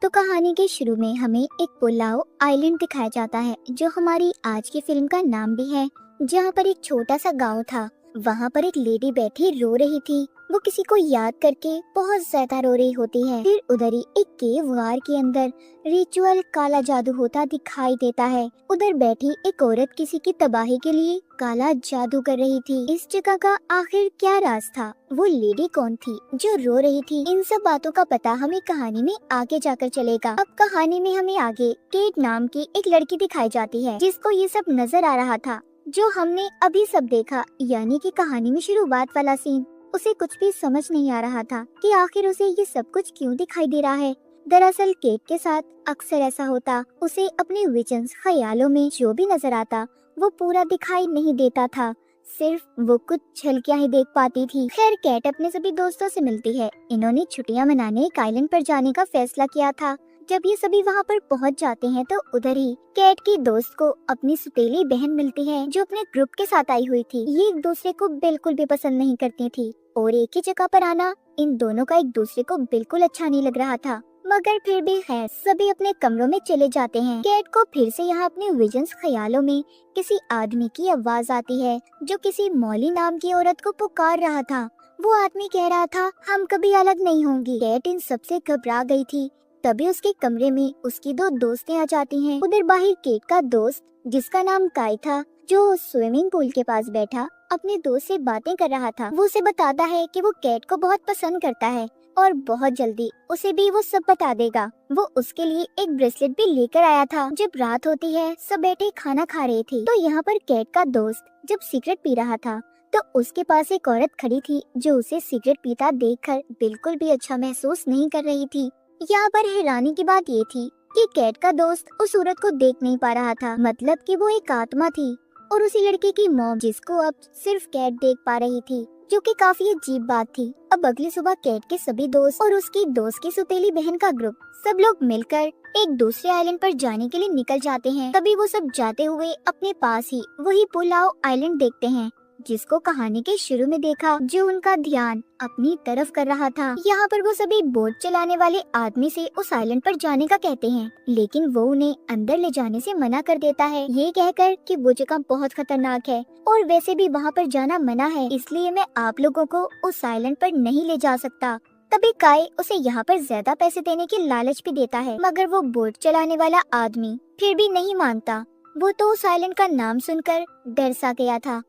तो कहानी के शुरू में हमें एक पुलाव आइलैंड दिखाया जाता है, जो हमारी आज की फिल्म का नाम भी है। जहाँ पर एक छोटा सा गांव था। वहाँ पर एक लेडी बैठी रो रही थी। वो किसी को याद करके बहुत ज्यादा रो रही होती है। फिर उधर ही एक केव वार के अंदर रिचुअल काला जादू होता दिखाई देता है। उधर बैठी एक औरत किसी की तबाही के लिए काला जादू कर रही थी। इस जगह का आखिर क्या राज था? वो लेडी कौन थी जो रो रही थी? इन सब बातों का पता हमें कहानी में आगे जाकर चलेगा। अब कहानी में हमें आगे केट नाम की एक लड़की दिखाई जाती है, जिसको ये सब नजर आ रहा था जो हमने अभी सब देखा, यानी कि कहानी में शुरुआत वाला सीन। उसे कुछ भी समझ नहीं आ रहा था कि आखिर उसे ये सब कुछ क्यों दिखाई दे रहा है। दरअसल केट के साथ अक्सर ऐसा होता, उसे अपने विजन्स ख्यालों में जो भी नजर आता वो पूरा दिखाई नहीं देता था, सिर्फ वो कुछ झलकियां ही देख पाती थी। खैर, केट अपने सभी दोस्तों से मिलती है। इन्होंने छुट्टियां मनाने एक आइलैंड पर जाने का फैसला किया था। जब ये सभी वहाँ पर पहुँच जाते हैं तो उधर ही केट की दोस्त को अपनी सुतेली बहन मिलती है, जो अपने ग्रुप के साथ आई हुई थी। ये एक दूसरे को बिल्कुल भी पसंद नहीं करती थी और एक ही जगह पर आना इन दोनों का एक दूसरे को बिल्कुल अच्छा नहीं लग रहा था। मगर फिर भी खैर, सभी अपने कमरों में चले जाते हैं। केट को फिर से यहाँ अपने विजन्स ख्यालों में किसी आदमी की आवाज आती है, जो किसी मौली नाम की औरत को पुकार रहा था। वो आदमी कह रहा था, हम कभी अलग नहीं होंगी। केट इन सबसे घबरा गई थी। तभी उसके कमरे में उसकी दो दोस्तें आ जाती हैं। उधर बाहर केट का दोस्त, जिसका नाम काई था, जो स्विमिंग पूल के पास बैठा अपने दोस्त से बातें कर रहा था। वो उसे बताता है कि वो केट को बहुत पसंद करता है और बहुत जल्दी उसे भी वो सब बता देगा। वो उसके लिए एक ब्रेसलेट भी लेकर आया था। जब रात होती है, सब बैठे खाना खा रहे थे, तो यहाँ पर केट का दोस्त जब सिगरेट पी रहा था तो उसके पास एक औरत खड़ी थी, जो उसे सिगरेट पीता देखकर बिल्कुल भी अच्छा महसूस नहीं कर रही थी। यहाँ पर हैरानी की बात ये थी कि केट का दोस्त उस औरत को देख नहीं पा रहा था, मतलब कि वो एक आत्मा थी और उसी लड़के की मॉम, जिसको अब सिर्फ केट देख पा रही थी, जो कि काफी अजीब बात थी। अब अगली सुबह केट के सभी दोस्त और उसकी दोस्त की सुतेली बहन का ग्रुप, सब लोग मिलकर एक दूसरे आइलैंड पर जाने के लिए निकल जाते हैं। तभी वो सब जाते हुए अपने पास ही वही पुलाव आइलैंड देखते हैं, जिसको कहानी के शुरू में देखा, जो उनका ध्यान अपनी तरफ कर रहा था। यहाँ पर वो सभी बोट चलाने वाले आदमी से उस आइलैंड पर जाने का कहते हैं, लेकिन वो उन्हें अंदर ले जाने से मना कर देता है, ये कहकर कि वो जगह बहुत खतरनाक है और वैसे भी वहाँ पर जाना मना है, इसलिए मैं आप लोगों को उस आइलैंड पर नहीं ले जा सकता। तभी काई उसे यहाँ पर ज्यादा पैसे देने की लालच भी देता है, मगर वो बोट चलाने वाला आदमी फिर भी नहीं मानता। वो तो उस आइलैंड का नाम सुनकर डर सा गया था